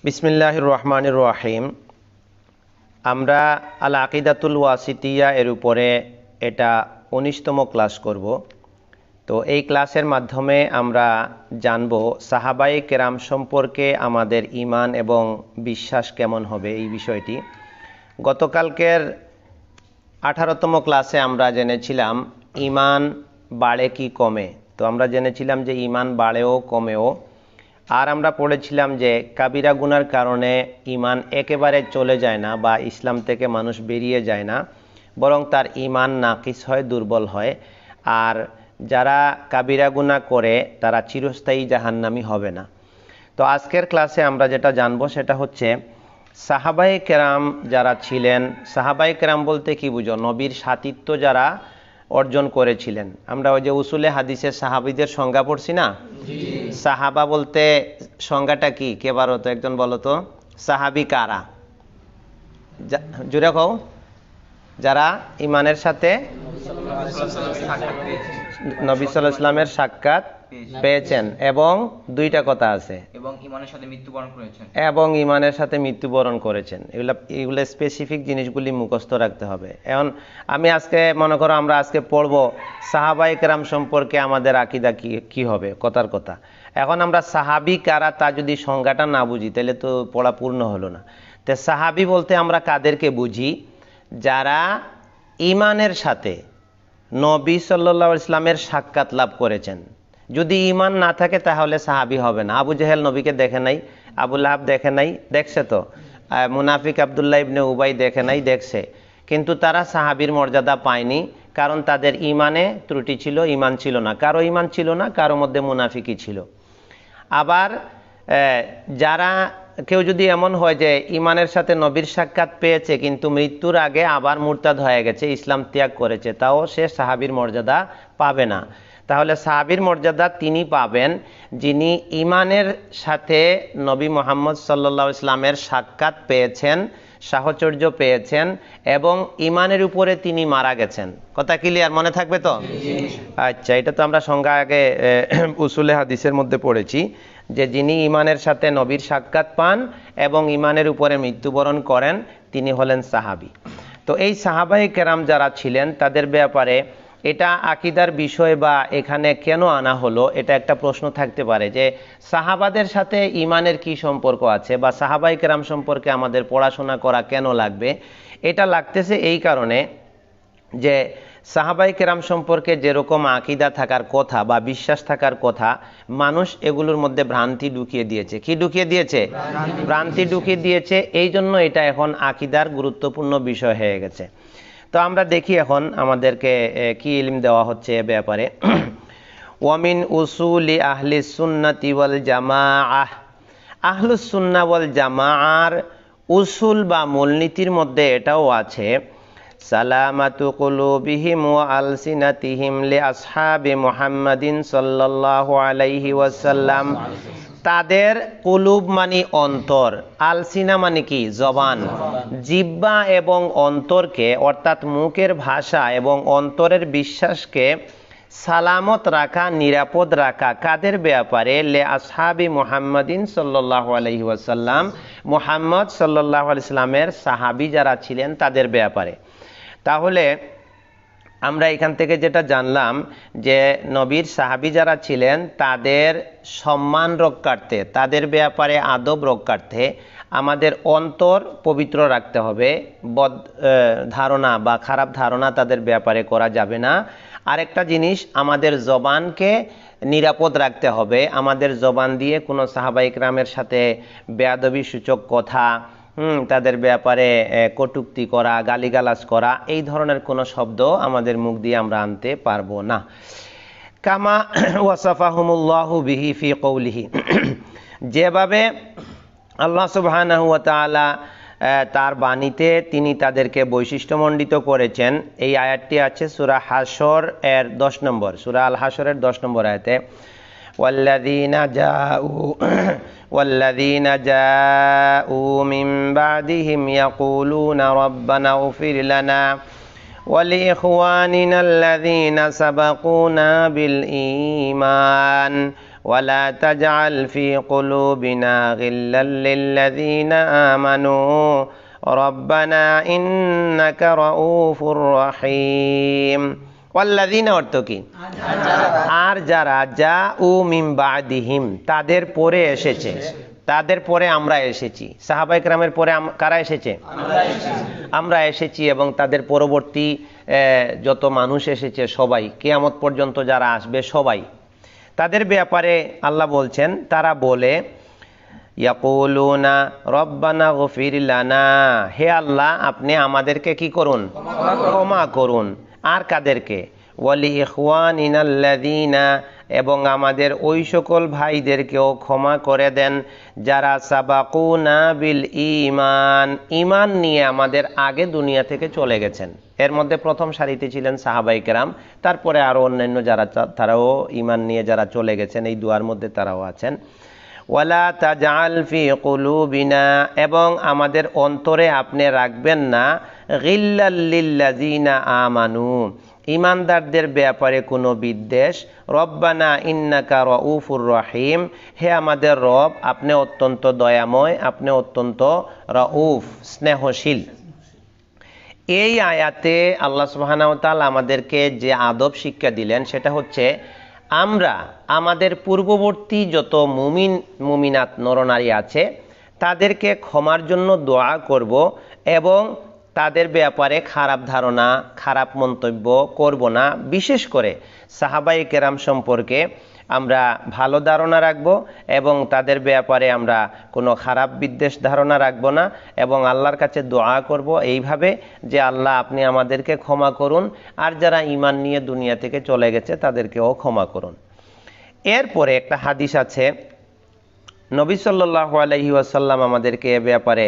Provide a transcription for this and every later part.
বিসমিল্লাহির রহমানির রহিম। আমরা আল আকিদাতুল ওয়াসিতিয়া এর উপরে এটা 19তম ক্লাস করব। তো এই ক্লাসের মাধ্যমে আমরা জানব সাহাবায়ে কেরাম সম্পর্কে আমাদের ঈমান এবং বিশ্বাস কেমন হবে এই বিষয়টি। গতকালকের 18তম ক্লাসে আমরা জেনেছিলাম ঈমান বাড়ে কি কমে। তো আমরা জেনেছিলাম যে ঈমান বাড়েও কমেও। আর আমরা পড়েছিলাম যে কাবিরা গুনার কারণে ঈমান একেবারে চলে যায় না বা ইসলাম থেকে মানুষ বেরিয়ে যায় না, বরং তার ঈমান নাকিস হয়, দুর্বল হয়। আর যারা কাবিরা গুনাহ করে তারা চিরস্থায়ী জাহান্নামী হবে না। তো আজকের ক্লাসে আমরা যেটা জানবো সেটা হচ্ছে সাহাবায়ে কেরাম যারা ছিলেন। সাহাবায়ে কেরাম বলতে কি বুঝো? নবীর সাথিত্ব যারা অর্জন করেছিলেন। আমরা ওই যে উসুলে হাদিসের সাহাবীদের সংজ্ঞা পড়ছি না? সাহাবা বলতে সংজ্ঞাটা কি? কে পারো তো একজন বলো তো, সাহাবী কারা? জুড়ে কও। যারা ইমানের সাথে নবী সাল্লাল্লাহু আলাইহি ওয়াসাল্লামের সাক্ষাৎ পেয়েছেন এবং দুইটা কথা আছে, এবং ঈমানের সাথে মৃত্যুবরণ করেছেন। এগুলো স্পেসিফিক জিনিসগুলি মুখস্থ রাখতে হবে। এখন আমি আজকে মনে করো আমরা আজকে পড়বো সাহাবায়ে কেরাম সম্পর্কে আমাদের আকীদা কি হবে, কথার কথা। এখন আমরা সাহাবী কারা তা যদি সংজ্ঞাটা না বুঝি তাহলে তো পড়া পূর্ণ হলো না। তো সাহাবী বলতে আমরা কাদেরকে বুঝি? যারা ঈমানের সাথে নবী সাল্লাল্লাহু আলাইহি ওয়াসাল্লামের সাক্ষাৎ লাভ করেছেন। যদি ঈমান না থাকে তাহলে সাহাবী হবে না। আবু জেহেল নবীকে দেখে নাই, আবু লাহাব দেখে নাই, দেখছে তো? মুনাফিক আব্দুল্লাহ ইবনে উবাই দেখে নাই, দেখছে, কিন্তু তারা সাহাবীর মর্যাদা পায়নি, কারণ তাদের ঈমানে ত্রুটি ছিল, ঈমান ছিল না। কারো ঈমান ছিল না, কারো মধ্যে মুনাফিকই ছিল। আবার যারা কেউ যদি এমন হয় যে ঈমানের সাথে নবীর সাক্ষাৎ পেয়েছে কিন্তু মৃত্যুর আগে আবার মুরতাদ হয়ে গেছে, ইসলাম ত্যাগ করেছে, তাও সে সাহাবীর মর্যাদা পাবে না। তাহলে সাহাবীর মর্যাদা তিনি পাবেন যিনি ঈমানের সাথে নবী মুহাম্মদ সাল্লাল্লাহু আলাইহি ওয়াসাল্লামের সাক্ষাৎ পেয়েছেন, সাহচর্য পেয়েছেন এবং ঈমানের উপরে তিনি মারা গেছেন। কথা ক্লিয়ার? মনে থাকবে তো? আচ্ছা, এটা তো আমরা সংজ্ঞা আগে উসুলে হাদিসের মধ্যে পড়েছি যে যিনি ঈমানের সাথে নবীর সাক্ষাৎ পান এবং ঈমানের উপরে মৃত্যুবরণ করেন তিনি হলেন সাহাবী। তো এই সাহাবায়ে কেরাম যারা ছিলেন তাদের ব্যাপারে এটা আকীদার বিষয় বা এখানে কেন আনা হলো, এটা একটা প্রশ্ন থাকতে পারে যে সাহাবাদের সাথে ঈমানের কি সম্পর্ক আছে বা সাহাবায়ে কেরাম সম্পর্কে আমাদের পড়াশোনা করা কেন লাগবে। এটা লাগতেছে এই কারণে যে সাহাবায়ে কেরাম সম্পর্কে যেরকম আকীদা থাকার কথা বা বিশ্বাস থাকার কথা, মানুষ এগুলোর মধ্যে ভ্রান্তি ঢুকিয়ে দিয়েছে। কি ঢুকিয়ে দিয়েছে? ভ্রান্তি ঢুকিয়ে দিয়েছে। এই জন্য এটা এখন আকীদার গুরুত্বপূর্ণ বিষয় হয়ে গেছে। তো আমরা দেখি এখন আমাদেরকে কি ইলম দেওয়া হচ্ছে এ ব্যাপারে। ওয়ামিন উসুলি আহলিস সুন্নাতি ওয়াল জামাআহ, আহলুস সুন্নাহ ওয়াল জামাআর উসুল বা মূলনীতির মধ্যে এটাও আছে সালামাতু কুলুবিহিম ওয়া আলসিনাতিহিম লি আসহাবি মুহাম্মাদিন সাল্লাল্লাহু আলাইহি ওয়াসাল্লাম। তাদের কুলুব মানে অন্তর, আলসিনা মানে কি? জবান। জিহ্বা এবং অন্তরকে, অর্থাৎ মুখের ভাষা এবং অন্তরের বিশ্বাসকে সালামত রাখা, নিরাপদ রাখা কাদের ব্যাপারে? লে আসহাবি মুহাম্মাদিন সাল্লাল্লাহু আলাইহি ওয়াসাল্লাম, মুহাম্মদ সাল্লাল্লাহু আলাইহি ওয়াসাল্লামের সাহাবী যারা ছিলেন তাদের ব্যাপারে। তাহলে আমরা এখান থেকে যেটা জানলাম যে নবীর সাহাবী যারা ছিলেন তাদের সম্মান রক্ষার্থে, তাদের ব্যাপারে আদব রক্ষার্থে আমাদের অন্তর পবিত্র রাখতে হবে। বদ ধারণা বা খারাপ ধারণা তাদের ব্যাপারে করা যাবে না। আরেকটা জিনিস, আমাদের জবানকে নিরাপদ রাখতে হবে। আমাদের জবান দিয়ে কোনো সাহাবায়ে কেরামের সাথে বেয়াদবি সূচক কথা, তাদের ব্যাপারে কটূক্তি করা, গালিগালাজ করা, এই ধরনের কোনো শব্দ আমাদের মুখ দিয়ে আমরা আনতে পারবো না। কামা ওয়াসাফাহুমুল্লাহু বিহি ফি কওলিহি, যেভাবে আল্লাহ সুবহানাহু ওয়া তাআলা তার বাণীতে তিনি তাদেরকে বৈশিষ্ট্যমণ্ডিত করেছেন। এই আয়াতটি আছে সূরা হাশর এর 10 নম্বর, সূরা আল হাশরের 10 নম্বর আয়াতে, والذين جاءوا من بعدهم يقولون ربنا اغفر لنا ولإخواننا الذين سبقونا بالإيمان ওয়ালা তাজআল ফি কুলুবিনা গিল্লাল লিল্লাযীনা আমানু রব্বানা ইন্নাকা রাউফুর রহিম। ওয়াল্লাযীনা অর্থ কি? আর যারা জাউ মিন বাদিহিম, তাদের পরে এসেছে, তাদের পরে আমরা এসেছি। সাহাবায়ে কেরামের পরে কারা এসেছে? আমরা এসেছি, এবং তাদের পরবর্তী যত মানুষ এসেছে সবাই, কিয়ামত পর্যন্ত যারা আসবে সবাই, তাদের ব্যাপারে আল্লাহ বলছেন, তারা বলে ইয়াকুলুনা রব্বানা গফির লানা, হে আল্লাহ আপনি আমাদেরকে কি করুন? ক্ষমা করুন। আর কাদেরকে? ওয়ালি ইখওয়ানিনাল্লাযীনা, এবং আমাদের ওই সকল ভাইদেরকেও ক্ষমা করে দেন যারা সাবাকুনা বিল ঈমান, ঈমান নিয়ে আমাদের আগে দুনিয়া থেকে চলে গেছেন। এর মধ্যে প্রথম সারিতে ছিলেন সাহাবায়ে কেরাম, তারপরে আরো অন্যান্য যারা, তারাও ঈমান নিয়ে যারা চলে গেছেন, এই দুয়ার মধ্যে তারাও আছেন। ওয়ালা তাজআল ফি কুলুবিনা, এবং আমাদের অন্তরে আপনি রাখবেন না গিল্লাল লিল্লাযীনা আমানু, ঈমানদারদের ব্যাপারে কোনো বিদ্বেষ। রব্বানা ইন্নাকা রাউফুর রহিম, হে আমাদের রব আপনি অত্যন্ত দয়াময়, আপনি অত্যন্ত রাউফ, স্নেহশীল। এই আয়াতে আল্লাহ সুবহানাহু ওয়া তাআলা আমাদেরকে যে আদব শিক্ষা দিলেন সেটা হচ্ছে, আমরা আমাদের পূর্ববর্তী যত মুমিন মুমিনাত নরনারী আছে তাদেরকে ক্ষমার জন্য দোয়া করব, এবং তাদের ব্যাপারে খারাপ ধারণা, খারাপ মন্তব্য করব না। বিশেষ করে সাহাবায়ে কেরাম সম্পর্কে আমরা ভালো ধারণা রাখব, এবং তাদের ব্যাপারে আমরা কোনো খারাপ বিদ্বেষ ধারণা রাখব না, এবং আল্লাহর কাছে দোয়া করব এইভাবে যে আল্লাহ আপনি আমাদেরকে ক্ষমা করুন, আর যারা ঈমান নিয়ে দুনিয়া থেকে চলে গেছে তাদেরকেও ক্ষমা করুন। এরপরে একটা হাদিস আছে, নবী সাল্লাল্লাহু আলাইহি ওয়াসাল্লাম আমাদেরকে এ ব্যাপারে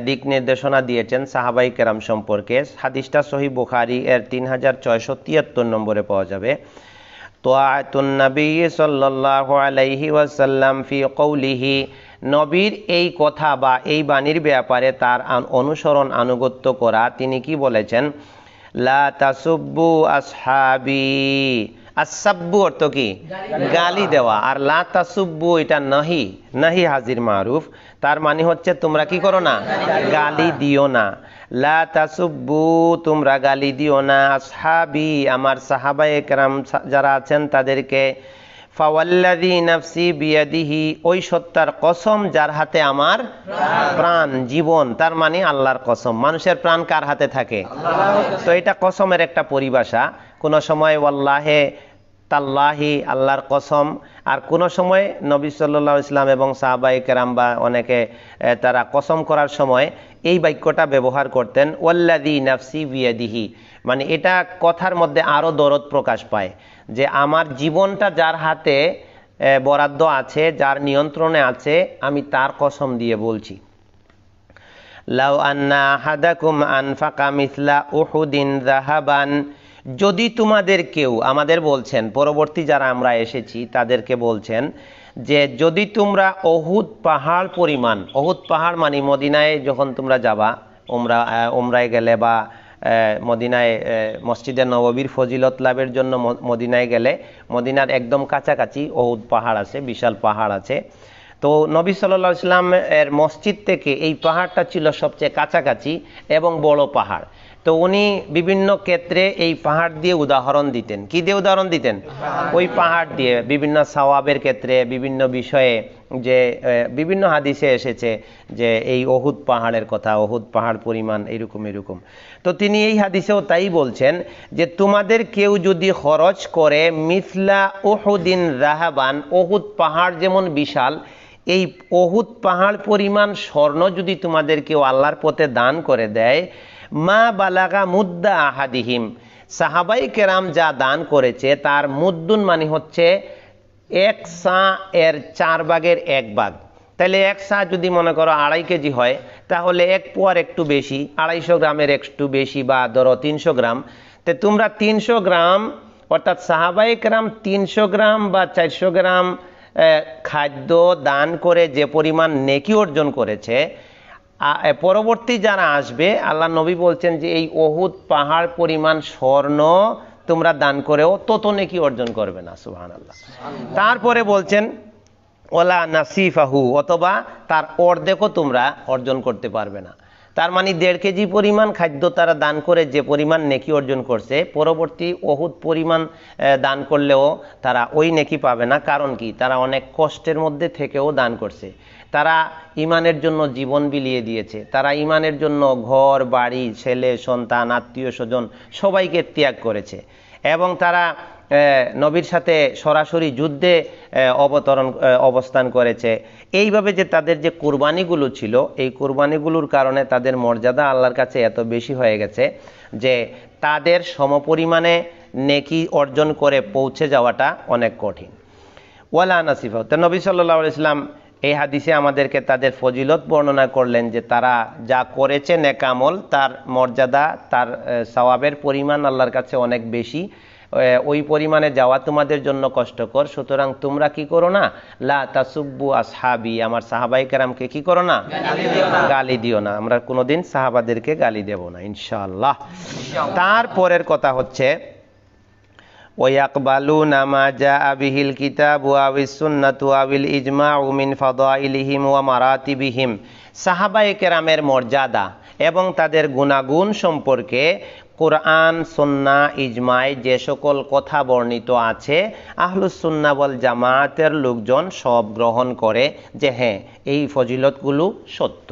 দিক নির্দেশনা দিয়েছেন সাহাবায়ে কেরাম সম্পর্কে। হাদিসটা সহিহ বুখারী এর 3673 নম্বরে পাওয়া যাবে। তাআতুন নবী সাল্লাল্লাহু আলাইহি ওয়াসাল্লাম ফি কওলিহি, নবীর এই কথা বা এই বাণীর ব্যাপারে তার অনুসরণ আনুগত্য করা। তিনি কি বলেছেন? লা তাসুব্বু আসহাবি, আসাব্বু অর্থ কি? গালি দেওয়া। আর লা তাসুব্বু এটা নাহি, নাহি হাজির মারুফ, তার মানে হচ্ছে তোমরা কি করো না? গালি দিও না। লা তাসুব্বু, তোমরা গালি দিও না, আসহাবি, আমার সাহাবায়ে কেরাম যারা আছেন তাদেরকে। ফাওয়াল্লাযী নাফসি বিয়াদিহি, ওই সত্তার কসম যার হাতে আমার প্রাণ, জীবন, তার মানে আল্লাহর কসম। মানুষের প্রাণ কার হাতে থাকে? তো এটা কসমের একটা পরিভাষা। কোন সময় ওয়াল্লাহে, তাল্লাহি, আল্লাহর কসম, আর কোন সময় নবী সাল্লাল্লাহু আলাইহি ওয়াসাল্লাম এবং সাহাবায়ে কেরাম বা অনেকে তারা কসম করার সময় এই বাক্যটা ব্যবহার করতেন, ওয়াল্লাযী নাফসি বিয়াদিহি, মানে এটা কথার মধ্যে আরো দরদ প্রকাশ পায় যে আমার জীবনটা যার হাতে বরাদ্দ আছে, যার নিয়ন্ত্রণে আছে, আমি তার কসম দিয়ে বলছি। লাউ আন্না আহাদাকুম আনফাকা মিসলা উহুদিন যাহাবান, যদি তোমাদের কেউ, আমাদের বলছেন পরবর্তী যারা আমরা এসেছি তাদেরকে বলছেন যে যদি তোমরা উহুদ পাহাড় পরিমাণ, উহুদ পাহাড় মানে মদিনায় যখন তোমরা যাবা, উমরায় গেলে বা মদিনায় মসজিদে নববীর ফজিলত লাভের জন্য মদিনায় গেলে, মদিনার একদম কাছাকাছি উহুদ পাহাড় আছে, বিশাল পাহাড় আছে। তো নবী সাল্লাল্লাহু আলাইহি ওয়াসাল্লাম এর মসজিদ থেকে এই পাহাড়টা ছিল সবচেয়ে কাছাকাছি এবং বড় পাহাড়। তো উনি বিভিন্ন ক্ষেত্রে এই পাহাড় দিয়ে উদাহরণ দিতেন। কি দিয়ে উদাহরণ দিতেন? ওই পাহাড় দিয়ে, বিভিন্ন সওয়াবের ক্ষেত্রে, বিভিন্ন বিষয়ে, যে বিভিন্ন হাদিসে এসেছে যে এই উহুদ পাহাড়ের কথা, উহুদ পাহাড় পরিমাণ এরকম এরকম। তো তিনি এই হাদিসেও তাই বলছেন যে তোমাদের কেউ যদি খরচ করে মিসলা উহুদিন যাহাবান, উহুদ পাহাড় যেমন বিশাল, এই উহুদ পাহাড় পরিমাণ স্বর্ণ যদি তোমাদের কেউ আল্লাহর পথে দান করে দেয়, মা বালাগা মুদ্দা আহাদিহিম, সাহাবাই কেরাম যা দান করেছে তার মুদ্দুন মানে হচ্ছে 1 সা এর 4 ভাগের 1 ভাগ। তাহলে 1 সা যদি মনে করো 2.5 কেজি হয়, তাহলে 1 পোয়ার একটু বেশি, 250 গ্রামের একটু বেশি, বা ধরো 300 গ্রাম। তো তোমরা 300 গ্রাম, অর্থাৎ সাহাবাই কেরাম 300 গ্রাম বা 400 গ্রাম খাদ্য দান করে যে পরিমাণ নেকি অর্জন করেছে, পরবর্তী যারা আসবে, আল্লাহ নবী বলছেন যে এই উহুদ পাহাড় পরিমাণ স্বর্ণ তোমরা দান করেও তত নেকি অর্জন করবে না। সুবহানাল্লাহ। তারপরে বলছেন ওলা নাসিফাহু, অথবা তার অর্ধেকও তোমরা অর্জন করতে পারবে না। তার মানে 1.5 কেজি পরিমাণ খাদ্য তারা দান করে যে পরিমাণ নেকি অর্জন করছে, পরবর্তী ওহুদ পরিমাণ দান করলেও তারা ওই নেকি পাবে না। কারণ কি? তারা অনেক কষ্টের মধ্যে থেকেও দান করছে। তারা ইমানের জন্য জীবন বিলিয়ে দিয়েছে। তারা ইমানের জন্য ঘর বাড়ি, ছেলে সন্তান, আত্মীয় স্বজন সবাইকে ত্যাগ করেছে। এবং তারা নবীর সাথে সরাসরি যুদ্ধে অবস্থান করেছে। এইভাবে যে তাদের যে কুরবানিগুলো ছিল, এই কুরবানিগুলোর কারণে তাদের মর্যাদা আল্লাহর কাছে এত বেশি হয়ে গেছে যে তাদের সমপরিমাণে নেকি অর্জন করে পৌঁছে যাওয়াটা অনেক কঠিন। ওয়ালা নাসিফা, তো নবী সাল্লাল্লাহু আলাইহি ওয়াসাল্লাম এই হাদিসে আমাদেরকে তাদের ফজিলত বর্ণনা করলেন যে তারা যা করেছে নেকামল, তার মর্যাদা, তার সওয়াবের পরিমাণ আল্লাহর কাছে অনেক বেশি। ওই পরিমাণে যাওয়া তোমাদের জন্য কষ্টকর। সুতরাং তোমরা কি করো না, লা তাসুব্বু আসহাবি, আমার সাহাবায়ে কেরামকে কি করো না, গালি দিও না। আমরা কোনোদিন সাহাবাদেরকে গালি দেব না ইনশাআল্লাহ। তারপরের কথা হচ্ছে ওয়ায়াকবালুনা মা জাআ বিহিল কিতাবু আওয়াস সুন্নাতু আওয়াল ইজমাউ মিন ফাদাইলিহিম ওয়া মারাতিবিহিম। সাহাবায়ে কেরামের মর্যাদা এবং তাদের গুণাগুণ সম্পর্কে কোরআন, সুন্নাহ, ইজমায় যে সকল কথা বর্ণিত আছে, আহলুস সুন্নাহ ওয়াল জামাতের লোকজন সব গ্রহণ করে যে হ্যাঁ, এই ফজিলতগুলো সত্য।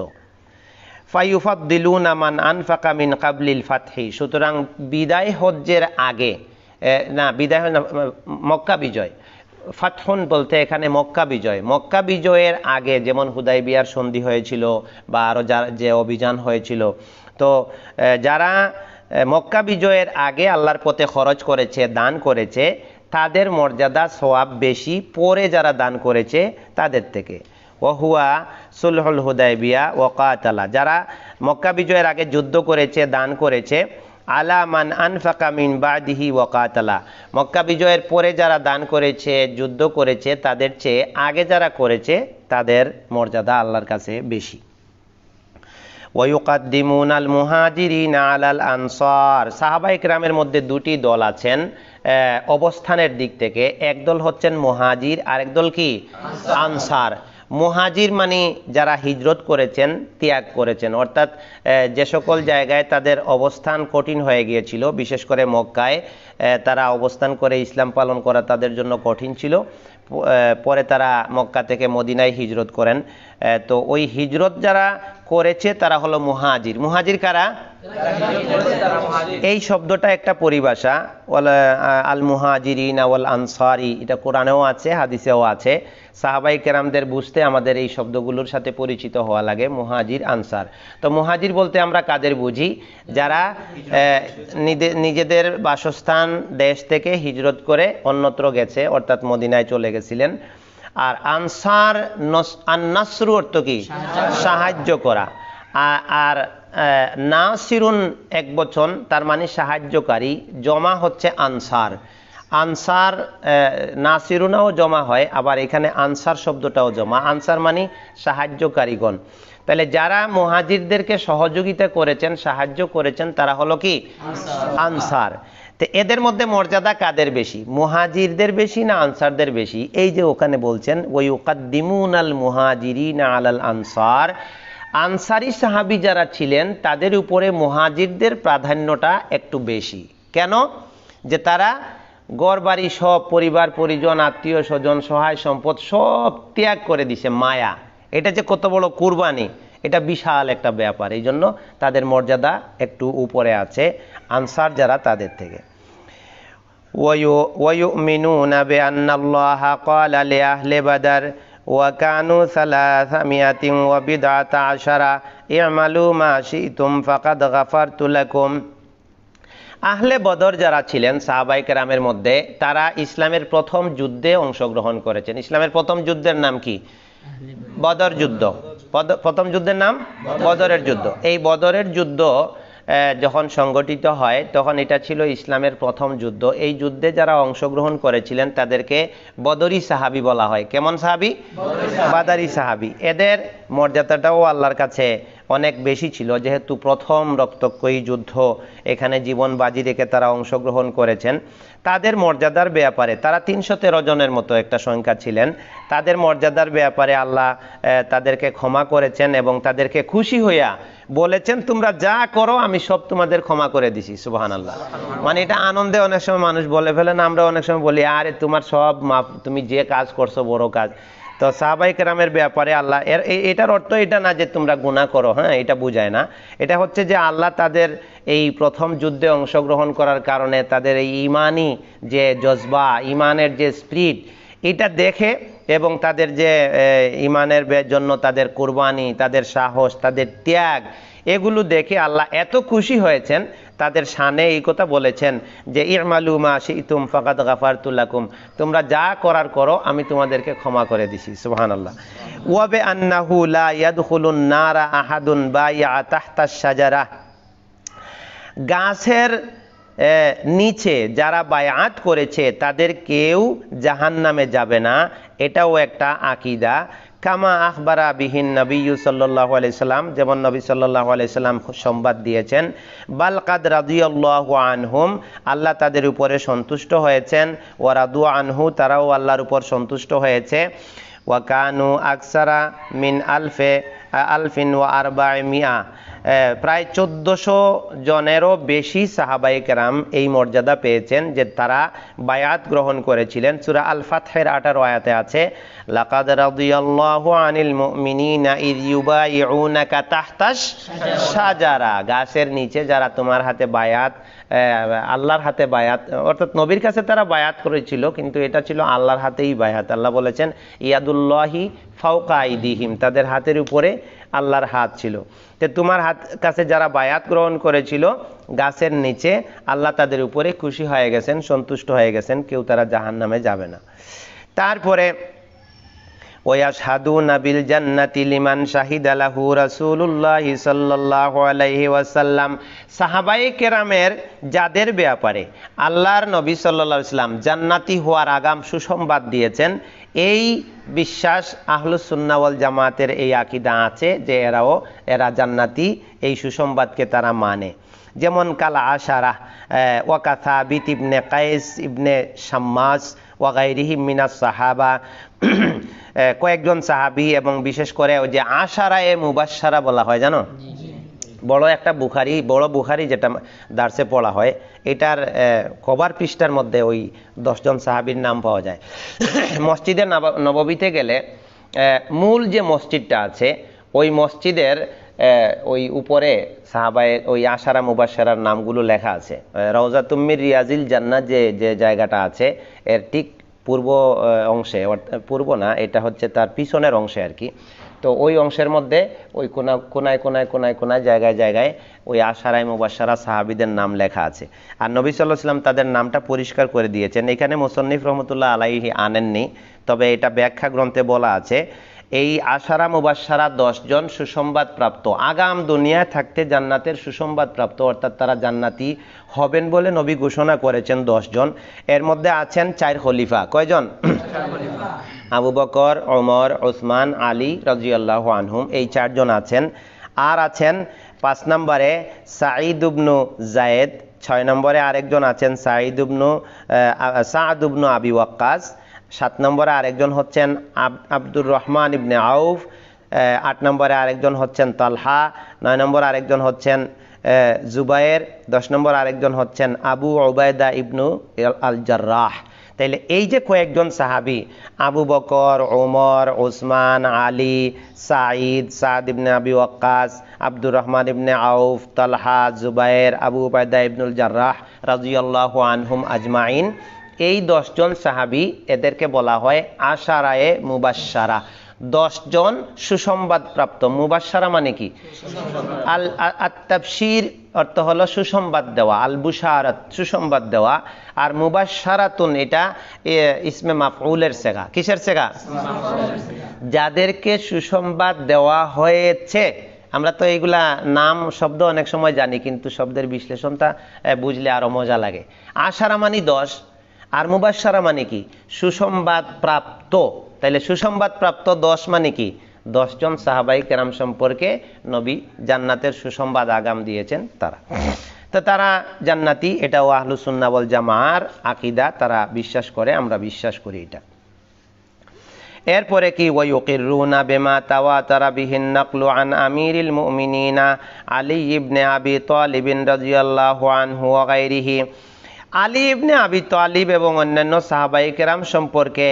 ফায়ুফাদ্দিলুনা মান আনফাকা মিন কাবলিল ফাতহি, সুতরাং বিদায় হজ্জের আগে, মক্কা বিজয়, ফাতহুন বলতে এখানে মক্কা বিজয়, মক্কা বিজয়ের আগে যেমন হুদাইবিয়ার সন্ধি হয়েছিল বা আরও যে অভিযান হয়েছিল, তো যারা মক্কা বিজয়ের আগে আল্লাহর পথে খরচ করেছে, দান করেছে, তাদের মর্যাদা সওয়াব বেশি পরে যারা দান করেছে তাদের থেকে। ওহুয়া সুলহুল হুদাইবিয়া ওয়া কাতালা, যারা মক্কা বিজয়ের আগে যুদ্ধ করেছে, দান করেছে, আলা মান আনফাকা মিন বাদিহি ওয়া কাতালা, মক্কা বিজয়ের পরে যারা দান করেছে, যুদ্ধ করেছে, তাদের চেয়ে আগে যারা করেছে তাদের মর্যাদা আল্লাহর কাছে বেশি। ওয়ায়ুকাদ্দিমুনাল মুহাজিরিনা আলাল আনসার, সাহাবায়ে কেরামের মধ্যে দুটি দল আছেন অবস্থানের দিক থেকে। একদল হচ্ছেন মুহাজির, আরেক দল কি আনসার। মুহাজির মানে যারা হিজরত করেছেন, ত্যাগ করেছেন, অর্থাৎ যে সকল জায়গায় তাদের অবস্থান কঠিন হয়ে গিয়েছিল, বিশেষ করে মক্কায় তারা অবস্থান করে ইসলাম পালন করা তাদের জন্য কঠিন ছিল। পরে তারা মক্কা থেকে মদিনায় হিজরত করেন। তো ওই হিজরত যারা করেছে তারা হলো মুহাজির। মুহাজির কারা? এই শব্দটা একটা পরিভাষা, আল মুহাজিরিন ওয়াল আনসারি, এটা কোরআনেও আছে, হাদিসেও আছে। সাহাবায়ে কেরামদের বুঝতে আমাদের এই শব্দগুলোর সাথে পরিচিত হওয়া লাগে, মুহাজির, আনসার। তো মুহাজির বলতে আমরা কাদের বুঝি? যারা নিজেদের বাসস্থান দেশ থেকে হিজরত করে অন্যত্র গেছে, অর্থাৎ মদিনায় চলে গেছিলেন। আর আনসার, আন-নাসরু অর্থ কি? সাহায্য করা। আর নাসিরুন এক বচন, তার মানে সাহায্যকারী, জমা হচ্ছে আনসার। আনসার নাসিরুনাও জমা হয়, আবার এখানে আনসার শব্দটাও জমা। আনসার মানে সাহায্যকারীগণ। তাহলে যারা মুহাজিরদেরকে সহযোগিতা করেছেন, সাহায্য করেছেন, তারা হলো কি? আনসার। তো এদের মধ্যে মর্যাদা কাদের বেশি, মুহাজিরদের বেশি না আনসারদের বেশি? এই যে ওখানে বলছেন ওয়ায়ুকাদ্দিমুনাল মুহাজিরিনা আলাল আনসার, আনসারি সাহাবী যারা ছিলেন তাদের উপরে মুহাজিরদের প্রাধান্যটা একটু বেশি। কেন? যে তারা ঘর বাড়ি সব, পরিবার পরিজন, আত্মীয় স্বজন, সহায় সম্পদ সব ত্যাগ করে দিছে। মায়া, এটা যে কত বড় কুরবানি, এটা বিশাল একটা ব্যাপার। এই জন্য তাদের মর্যাদা একটু উপরে আছে আনসার যারা, তাদের থেকে। ওয়ায়ুমিনুনা বিআন্নাল্লাহা ক্বালা লিআহলি বাদর ওয়া কানু 319 ই'মালু মা শি'তুম ফাকাদ গাফারতু লাকুম। আহলে বদর যারা ছিলেন সাহাবায়ে কেরামের মধ্যে, তারা ইসলামের প্রথম যুদ্ধে অংশগ্রহণ করেছেন। ইসলামের প্রথম যুদ্ধের নাম কি? বদর যুদ্ধ। প্রথম যুদ্ধের নাম বদরের যুদ্ধ। এই বদরের যুদ্ধ যখন সংগঠিত হয় তখন এটা ছিল ইসলামের প্রথম যুদ্ধ। এই যুদ্ধে যারা অংশগ্রহণ করেছিলেন তাদেরকে বদরি সাহাবী বলা হয়। কেমন সাহাবী? বাদারি সাহাবী। এদের মর্যাদাটাও আল্লাহর কাছে অনেক বেশি ছিল, যেহেতু প্রথম রক্তক্ষয়ী যুদ্ধ, এখানে জীবন বাজি রেখে তারা অংশগ্রহণ করেছেন। তাদের মর্যাদার ব্যাপারে, তারা 313 জনের মতো একটা সংখ্যা ছিলেন, তাদের মর্যাদার ব্যাপারে আল্লাহ তাদেরকে ক্ষমা করেছেন এবং তাদেরকে খুশি হইয়া বলেছেন, তোমরা যা করো আমি সব তোমাদের ক্ষমা করে দিছি। সুবহানাল্লাহ। মানে এটা আনন্দে অনেক সময় মানুষ বলে ফেলেন, আমরা অনেক সময় বলি আরে তোমার সব মাফ, তুমি যে কাজ করছো বড় কাজ। তো সাহাবায়ে কেরামের ব্যাপারে আল্লাহ এটার অর্থ এটা না যে তোমরা গুনাহ করো, হ্যাঁ, এটা বুঝায় না। এটা হচ্ছে যে আল্লাহ তাদের এই প্রথম যুদ্ধে অংশগ্রহণ করার কারণে তাদের এই ইমানি যে জজবা, ইমানের যে স্পিরিট, এটা দেখে এবং তাদের যে ইমানের জন্য তাদের কুরবানি, তাদের সাহস, তাদের ত্যাগ, এগুলো দেখে আল্লাহ এত খুশি হয়েছেন, তাদের শানে এই কথা বলেছেন যে ইমালু মা শিতুম ফাকাদ গাফারতু লাকুম, তোমরা যা করার করো আমি তোমাদেরকে ক্ষমা করে দিছি। সুবহানাল্লাহ। ওয়া বে আন্নাহু লা ইয়াদখুলুন নারা আহাদুন বাইআ তাহতাশ শাজারা, গাছের নিচে যারা বায়াত করেছে তাদের কেউ জাহান্নামে যাবে না, এটাও একটা আকীদা। কামা আখবারা বিহিন নবী সাল্লাল্লাহু আলাইহি সাল্লাম, যেমন নবী সাল্লাল্লাহু আলাইহি সাল্লাম সংবাদ দিয়েছেন, বাল কাদ রাদিয়াল্লাহু আনহুম, আল্লাহ তাদের উপরে সন্তুষ্ট হয়েছেন, ওয়া রাদু আনহু, তারাও আল্লাহর উপর সন্তুষ্ট হয়েছে। ওয়া কানু আকসারা মিন আলফিন ওয়া আরবা'মিয়া, প্রায় 1400 জনেরও বেশি সাহাবায়ে কেরাম এই মর্যাদা পেয়েছেন যে তারা বায়াত গ্রহণ করেছিলেন। সূরা আল ফাতহের 18 আয়াতে আছে, লাকাদ রাদিয়াল্লাহু আনিল মুমিনিনা ইয ইউবাইউনাকা তাহতাশ শাজারা, গাছের নিচে যারা তোমার হাতে বায়াত, আল্লাহর হাতে বায়াত, অর্থাৎ নবীর কাছে তারা বায়াত করেছিল, কিন্তু এটা ছিল আল্লাহর হাতেই বায়াত। আল্লাহ বলেছেন ইয়াদুল্লাহি ফাওকা আইদিহিম, তাদের হাতের উপরে আল্লাহর হাত ছিল। তো তোমার হাত কাছে যারা বায়াত গ্রহণ করেছিল গাছের নিচে, আল্লাহ তাদের উপরে খুশি হয়ে গেছেন, সন্তুষ্ট হয়ে গেছেন, কেউ তারা জাহান্নামে যাবে না। তারপরে ওয়াশহাদুনা বিল জান্নাতি লিমান শাহিদা লাহু রাসূলুল্লাহি সাল্লাল্লাহু আলাইহি ওয়াসাল্লাম, সাহাবায়ে কেরামের যাদের ব্যাপারে আল্লাহর নবী সাল্লাল্লাহু আলাইহি ওয়াসাল্লাম জান্নাতি হওয়ার আগাম সুসংবাদ দিয়েছেন, এই বিশ্বাস আহলুস সুন্নাহ ওয়াল জামাতের এই আকীদা আছে যে এরা জান্নাতি, এই সুসংবাদকে তারা মানে। যেমন কাল আশারা ওয়াকা সাবিত ইবনে কায়েস ইবনে শাম্মাস ওয়া গায়রিহিম মিনাস সাহাবা, কয়েকজন সাহাবী এবং বিশেষ করে ওই যে আশারায়ে মুবাশশারা বলা হয়, জানো, বড় একটা বড় বুখারি যেটা দার্সে পড়া হয়, এটার কভার পৃষ্ঠার মধ্যে ওই 10 জন সাহাবীর নাম পাওয়া যায়। মসজিদে নববীতে গেলে মূল যে মসজিদটা আছে ওই মসজিদের ওই উপরে সাহাবায়ে ওই আশারা মুবাশশারার নামগুলো লেখা আছে। রওজাতুম মির রিয়াজিল জান্নাহ যে জায়গাটা আছে, এর ঠিক পূর্ব অংশে, পূর্ব না, এটা হচ্ছে তার পিছনের অংশে আর কি। তো ওই অংশের মধ্যে ওই কোনায় জায়গায় ওই আশারায়ে মুবাশশারা সাহাবীদের নাম লেখা আছে। আর নবী সাল্লাল্লাহু আলাইহি ওয়াসাল্লাম তাদের নামটা পরিষ্কার করে দিয়েছেন। এখানে মুসান্নিফ রহমতুল্লাহ আলাইহি আনেননি, তবে এটা ব্যাখ্যা গ্রন্থে বলা আছে, এই আশারা মুবাশশারা 10 জন সুসংবাদ প্রাপ্ত, আগাম দুনিয়ায় থাকতে জান্নাতের সুসংবাদ প্রাপ্ত, অর্থাৎ তারা জান্নাতি হবেন বলে নবী ঘোষণা করেছেন 10 জন। এর মধ্যে আছেন 4 খলিফা। কয়জন? আবু বকর, ওমর, ওসমান, আলী রাদিয়াল্লাহু আনহুম, এই 4 জন আছেন। আর আছেন 5 নম্বরে সাঈদ ইবনু যায়েদ, 6 নম্বরে আরেকজন আছেন সাঈদ ইবনু সাদ ইবনু আবি ওয়াক্কাস, 7 নম্বরে আরেকজন হচ্ছেন আব্দুর রহমান ইবনে আউফ, 8 নম্বরে আরেকজন হচ্ছেন তালহা, 9 নম্বরে আরেকজন হচ্ছেন জুবায়ের, 10 নম্বর আরেকজন হচ্ছেন আবু উবায়দা ইবনু আল জাররাহ। তাইলে এই যে কয়েকজন সাহাবী, আবু বকর, ওমর, ওসমান, আলী, সাদ ইবনে আবি ওয়াক্কাস, আব্দুর রহমান ইবনে আউফ, তালহা, জুবায়ের, আবু উবায়দা ইবনুল জাররাহ রাদিয়াল্লাহু আনহুম আজমাইন, এই 10 জন সাহাবী, এদেরকে বলা হয় আশারায়ে মুবাশশারা, 10 জন সুসংবাদ প্রাপ্ত। মুবাশশারা মানে কি? আত-তাবশীর অর্থ হলো সুসংবাদ দেওয়া, আল বুশারাত সুসংবাদ দেওয়া, আর মুবাশশারাতুন এটা ইসমে মাফউলের সেগা। কিসের সেগা? যাদেরকে সুসংবাদ দেওয়া হয়েছে। আমরা তো এইগুলা নাম শব্দ অনেক সময় জানি, কিন্তু শব্দের বিশ্লেষণটা বুঝলে আরো মজা লাগে। আশারা মানে 10, আর মুবাশশারা মানে কি? সুসংবাদ প্রাপ্ত। তাইলে সুসংবাদ প্রাপ্ত 10 মানে কি? 10 জন সাহাবাই কেরাম সম্পর্কে নবী জান্নাতের সুসংবাদ আগাম দিয়েছেন তারা। তো তারা জান্নাতি, এটাও আহলুস সুন্নাহ ওয়াল জামাআর আকীদা, তারা বিশ্বাস করে, আমরা বিশ্বাস করি এটা। এরপরে কি ওয়ায়ুকিরুনা বিমা তাওয়াতারা বিহিন নাকলু আন আমিরিল মুমিনিনা আলী ইবনে আবি তালিব রাদিয়াল্লাহু আনহু ওয়া গায়রিহি। আলী ইবনে আবি তালিব এবং অন্যান্য সাহাবায়ে কেরাম সম্পর্কে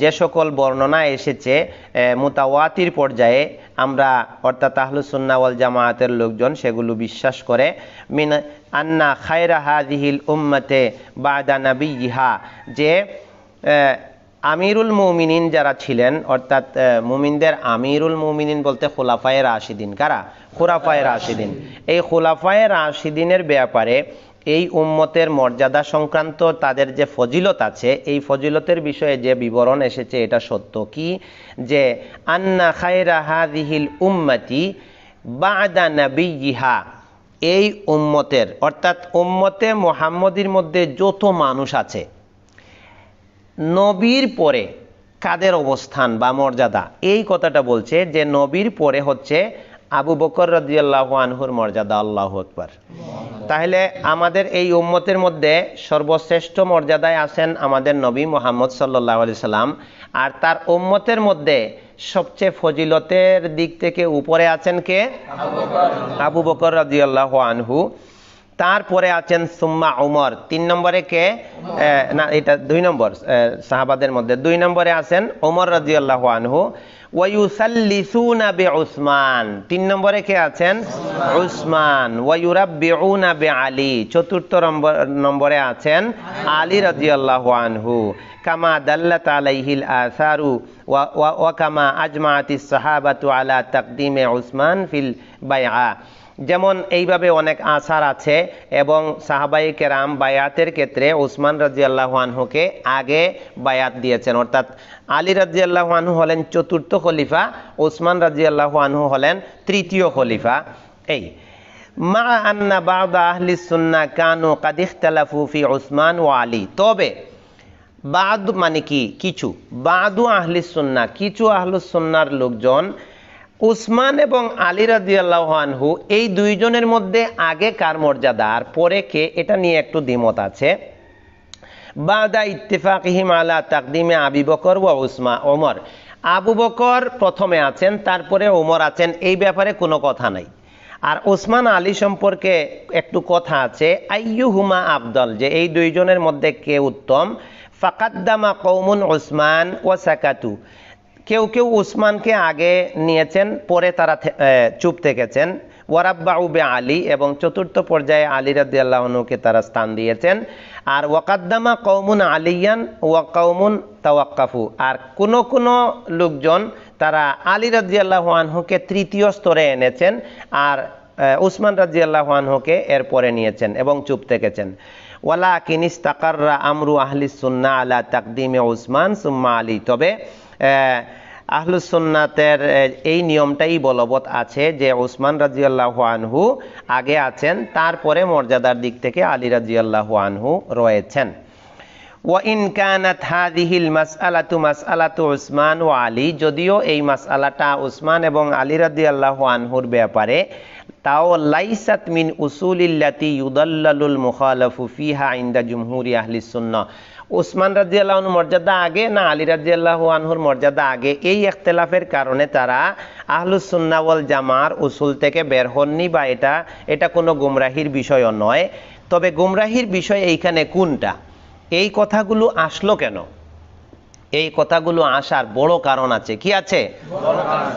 যে সকল বর্ণনা এসেছে মুতাওয়াতির পর্যায়ে, আমরা অর্থাৎ আহলুস সুন্নাহ ওয়াল জামাআতের লোকজন সেগুলো বিশ্বাস করে। মিন আন্না খায়রা হাযিহিল উম্মতে বা'দা নাবিয়্যিহা, যে আমিরুল মুমিনিন যারা ছিলেন, অর্থাৎ মুমিনদের আমিরুল মুমিনিন বলতে খুলাফায়ে রাশিদিন। কারা? খুলাফায়ে রাশিদিন। এই খুলাফায়ে রাশিদিনের ব্যাপারে এই উম্মতের মর্যাদা সংক্রান্ত তাদের যে ফজিলত আছে, এই ফজিলতের বিষয়ে যে বিবরণ এসেছে এটা সত্য। কি? যে আন্না খায়রা হাযিহিল উম্মতি বা'দা নাবিয়্যিহা, এই উম্মতের অর্থাৎ উম্মতে মুহাম্মদীর মধ্যে যত মানুষ আছে, নবীর পরে কাদের অবস্থান বা মর্যাদা, এই কথাটা বলছে যে নবীর পরে হচ্ছে আবু বকর রাদিয়াল্লাহু আনহুর মর্যাদা। আল্লাহু আকবার। তাহলে আমাদের এই উম্মতের মধ্যে সর্বশ্রেষ্ঠ মর্যাদায় আছেন আমাদের নবী মুহাম্মদ সাল্লাল্লাহু আলাইহি সাল্লাম, আর তার উম্মতের মধ্যে সবচেয়ে ফজিলতের দিক থেকে উপরে আছেন কে? আবু বকর রাদিয়াল্লাহু আনহু। তারপরে আছেন সুম্মা উমর, 3 নম্বরে কে? না, এটা 2 নম্বর সাহাবাদের মধ্যে 2 নম্বরে আছেন ওমর রাদিয়াল্লাহু আনহু। ওয়ায়ুসাল্লিসুনা বিউসমান, 3 নম্বরে কে আছেন? উসমান। ওয়ায়ুরাব্বিউনা বিআলী, 4র্থ নম্বরে আছেন আলী রাদিয়াল্লাহু আনহু। কামা দাল্লাত আলাইহিল আসারু ওয়া কামা আজমাআতিস সাহাবাতু আলা তাকদিমে উসমান ফিল বাইআ, যেমন এইভাবে অনেক আসার আছে এবং সাহাবায়ে কেরাম বায়াতের ক্ষেত্রে উসমান রাদিয়াল্লাহু আনহুকে আগে বায়াত দিয়েছেন, অর্থাৎ আলী রাদিয়াল্লাহু আনহু হলেন 4র্থ খলিফা, উসমান রাদিয়াল্লাহু আনহু হলেন 3য় খলিফা। এই মা আন্না বা'দা আহলিস সুন্নাহ কানু কাদ ইখতালাফু ফি উসমান ওয়া আলী, তবে বাদ মানে কি? কিছু, বাদু আহলিস সুন্নাহ, কিছু আহলুস সুন্নাহর লোকজন উসমান এবং আলী রাদিয়াল্লাহু আনহু এই দুইজনের মধ্যে আগে কার মর্যাদা আর পরে কে, এটা নিয়ে একটু দ্বিমত আছে। বাদা ইত্তিফাকিহিম আলা তাকদিমে আবি বকর ওয়া ওমর, আবু বকর প্রথমে আছেন, তারপরে ওমর আছেন, এই ব্যাপারে কোনো কথা নাই। আর ওসমান আলী সম্পর্কে একটু কথা আছে, আইয়ুহুমা আফদল, যে এই দুইজনের মধ্যে কে উত্তম। ফাকাদ্দামা কওমুন উসমান ওয়া সাকাতু, কেউ কেউ উসমানকে আগে নিয়েছেন, পরে তারা চুপ থেকেছেন। ওয়ারাব্বাউ বিআলী, এবং 4র্থ পর্যায়ে আলী রাদিয়াল্লাহু আনহুকে তারা স্থান দিয়েছেন। আর ওয়াকাদ্দামা কওমুন আলিয়ান ওয়া কওমুন তাওয়াক্কাফু, আর কোন কোন লোকজন তারা আলী রাদিয়াল্লাহু আনহুকে 3য় স্তরে এনেছেন আর উসমান রাদিয়াল্লাহু আনহুকে এরপরে নিয়েছেন এবং চুপ থেকেছেন। ওয়ালাকিন ইস্তাকাররা আমরু আহলিস সুন্নাহ আলা তাকদিমে উসমান সুম্মা আলী, তবে আহলুস সুন্নাতের এই নিয়মটাই বলবৎ আছে যে উসমান রাদিয়াল্লাহু আনহু আগে আছেন, তারপরে মর্যাদার দিক থেকে আলী রাদিয়াল্লাহু আনহু রয়েছেন। ওয়া ইন কানাত হাযিহিল মাসআলাতু মাসআলাতু উসমান ওয়া আলী, যদিও এই মাসআলাটা উসমান এবং আলী রাদিয়াল্লাহু আনহুর ব্যাপারে, তাও লাইসাত মিন উসুলিল্লাতি ইউদাল্লালুল মুখালাফু ফিহা ইনদা জুমহুরি আহলিস সুন্নাহ, উসমান রাদিয়াল্লাহু আনহুর মর্যাদা আগে না আলী রাদিয়াল্লাহু আনহুর মর্যাদা আগে, এই ইখতিলাফের কারণে তারা আহলুস সুন্নাহ ওয়াল জামাআর উসুল থেকে বের হননি, বা এটা কোনো গুমরাহির বিষয়ও নয়। তবে গুমরাহির বিষয় এইখানে কোনটা, এই কথাগুলো আসলো কেন? এই কথাগুলো আসার বড় কারণ আছে। কি আছে?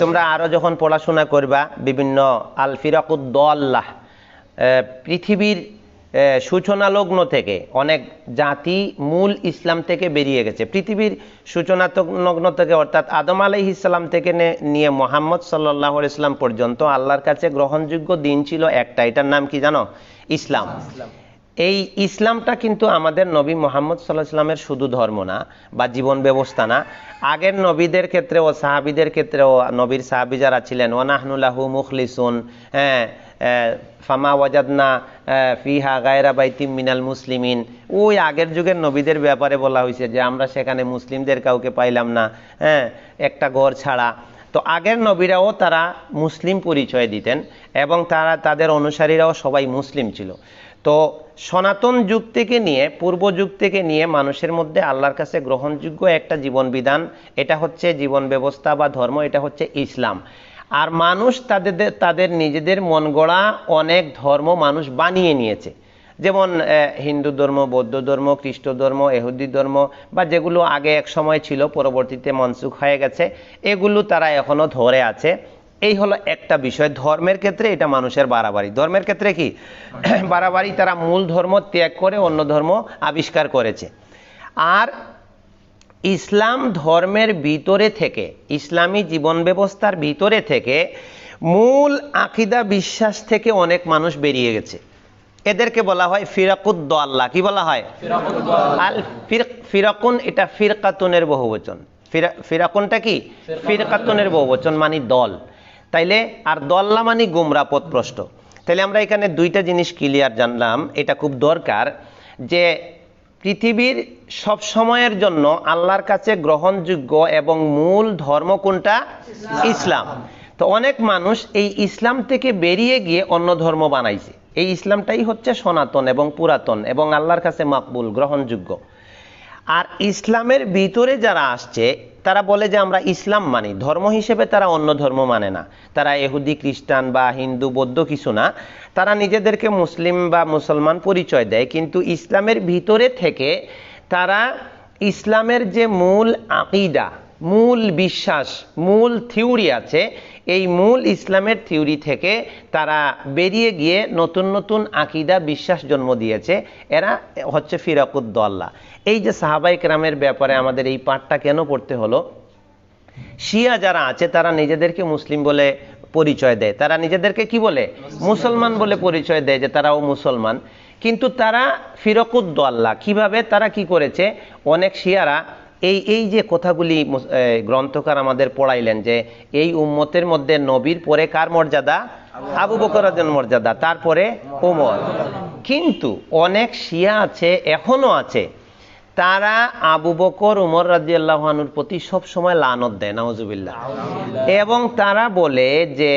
তোমরা আরো যখন পড়াশোনা করবা বিভিন্ন আল ফিরাকুদ দাল্লাহ, পৃথিবীর সূচনা লগ্ন থেকে অনেক জাতি মূল ইসলাম থেকে বেরিয়ে গেছে। পৃথিবীর সূচনা লগ্ন থেকে, অর্থাৎ আদম আলাইহিস সালাম থেকে নিয়ে মুহাম্মদ সাল্লাল্লাহু আলাইহি সাল্লাম পর্যন্ত আল্লাহর কাছে গ্রহণযোগ্য দিন ছিল একটা, এটার নাম কি জানো? ইসলাম। এই ইসলামটা কিন্তু আমাদের নবী মুহাম্মদ সাল্লাল্লাহু আলাইহি সাল্লামের শুধু ধর্ম না বা জীবন ব্যবস্থা না, আগের নবীদের ক্ষেত্রে ও সাহাবীদের ক্ষেত্রেও, নবীর সাহাবী যারা ছিলেন, ওয়া নাহনু লাহু মুখলিসুন, ফামা ওয়াজাদনা ফিহা গায়রা বাইতিম মিনাল মুসলিমিন, ওই আগের যুগের নবীদের ব্যাপারে বলা হয়েছে যে আমরা সেখানে মুসলিমদের কাউকে পাইলাম না, একটা ঘর ছাড়া। তো আগের নবীরাও তারা মুসলিম পরিচয় দিতেন এবং তারা তাদের অনুসারীরাও সবাই মুসলিম ছিল। তো সনাতন যুগ থেকে নিয়ে পূর্ব যুগ থেকে নিয়ে মানুষের মধ্যে আল্লাহর কাছে গ্রহণযোগ্য একটা জীবন বিধান, এটা হচ্ছে জীবন ব্যবস্থা বা ধর্ম, এটা হচ্ছে ইসলাম। আর মানুষ তাদের নিজেদের মন গড়া অনেক ধর্ম মানুষ বানিয়ে নিয়েছে, যেমন হিন্দু ধর্ম, বৌদ্ধ ধর্ম, খ্রিস্ট ধর্ম, ইহুদি ধর্ম, বা যেগুলো আগে এক সময় ছিল পরবর্তীতে মনসুখ হয়ে গেছে, এগুলো তারা এখনো ধরে আছে। এই হলো একটা বিষয়। ধর্মের ক্ষেত্রে এটা মানুষের বাড়াবাড়ি। ধর্মের ক্ষেত্রে কি বাড়াবাড়ি? তারা মূল ধর্ম ত্যাগ করে অন্য ধর্ম আবিষ্কার করেছে। আর ইসলাম ধর্মের ভিতরে থেকে, ইসলামী জীবন ব্যবস্থার ভিতরে থেকে মূল আকিদা বিশ্বাস থেকে অনেক মানুষ বেরিয়ে গেছে। এদেরকে বলা হয় ফিরাকুদ্দাল্লাহ। কি বলা হয়? আল ফিরাকুন, এটা ফিরকাতুনের বহুবচন। ফিরাকুনটা কি? ফিরকাতুনের বহুবচন, মানে দল। তাইলে আর দল্লা মানে গুমরা, পথভ্রষ্ট। তাইলে আমরা এখানে দুইটা জিনিস ক্লিয়ার জানলাম, এটা খুব দরকার, যে পৃথিবীর সব সময়ের জন্য আল্লাহর কাছে গ্রহণযোগ্য এবং মূল ধর্ম কোনটা? ইসলাম। তো অনেক মানুষ এই ইসলাম থেকে বেরিয়ে গিয়ে অন্য ধর্ম বানাইছে। এই ইসলামটাই হচ্ছে সনাতন এবং পুরাতন এবং আল্লাহর কাছে মাকবুল, গ্রহণযোগ্য। আর ইসলামের ভিতরে যারা আসছে তারা বলে যে আমরা ইসলাম মানি, ধর্ম হিসেবে তারা অন্য ধর্ম মানে না। তারা ইহুদি, খ্রিস্টান বা হিন্দু, বৌদ্ধ কিছু না, তারা নিজেদেরকে মুসলিম বা মুসলমান পরিচয় দেয়, কিন্তু ইসলামের ভিতরে থেকে তারা ইসলামের যে মূল আকিদা, মূল বিশ্বাস, মূল থিওরি আছে, এই মূল ইসলামের থিওরি থেকে তারা বেরিয়ে গিয়ে নতুন নতুন আকিদা বিশ্বাস জন্ম দিয়েছে। এরা হচ্ছে ফিরাকুদ্দাল্লাহ। এই যে সাহাবায়ে কেরামের ব্যাপারে আমাদের এই পাঠটা কেন পড়তে হলো? শিয়া যারা আছে তারা নিজেদেরকে মুসলিম বলে পরিচয় দেয়, তারা নিজেদেরকে কি বলে? মুসলমান বলে পরিচয় দেয়, যে তারাও মুসলমান, কিন্তু তারা ফিরাকুদ্দাল্লাহ। কিভাবে? তারা কি করেছে? অনেক শিয়ারা এই যে কথাগুলি গ্রন্থকার আমাদের পড়াইলেন, যে এই উম্মতের মধ্যে নবীর পরে কার মর্যাদা? আবু বকরের মর্যাদা, তারপরে ওমর। কিন্তু অনেক শিয়া আছে, এখনো আছে, তারা আবু বকর, ওমর রাদিয়াল্লাহু আনহুর প্রতি সব সময় লানত দেয়, নাউজুবিল্লাহ। এবং তারা বলে যে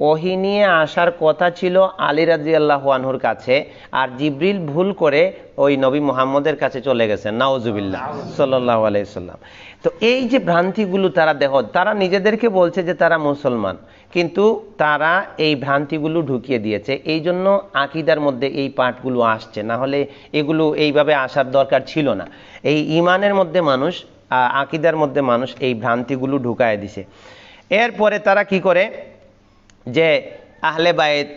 ওহী নিয়ে আসার কথা ছিল আলী রাদিয়াল্লাহু আনহুর কাছে, আর জিবরিল ভুল করে ওই নবী মুহাম্মদের কাছে চলে গেছেন, নাউজুবিল্লাহ সাল্লাল্লাহু আলাইহি সাল্লাম। তো এই যে ভ্রান্তিগুলো তারা দেখো, তারা নিজেদেরকে বলছে যে তারা মুসলমান, কিন্তু তারা এই ভ্রান্তিগুলো ঢুকিয়ে দিয়েছে। এই জন্য আকিদার মধ্যে এই পাঠগুলো আসছে, না হলে এগুলো এইভাবে আসার দরকার ছিল না। এই ইমানের মধ্যে মানুষ, আকিদার মধ্যে মানুষ এই ভ্রান্তিগুলো ঢুকায় দিছে। এরপরে তারা কি করে? যে আহলে বাইত,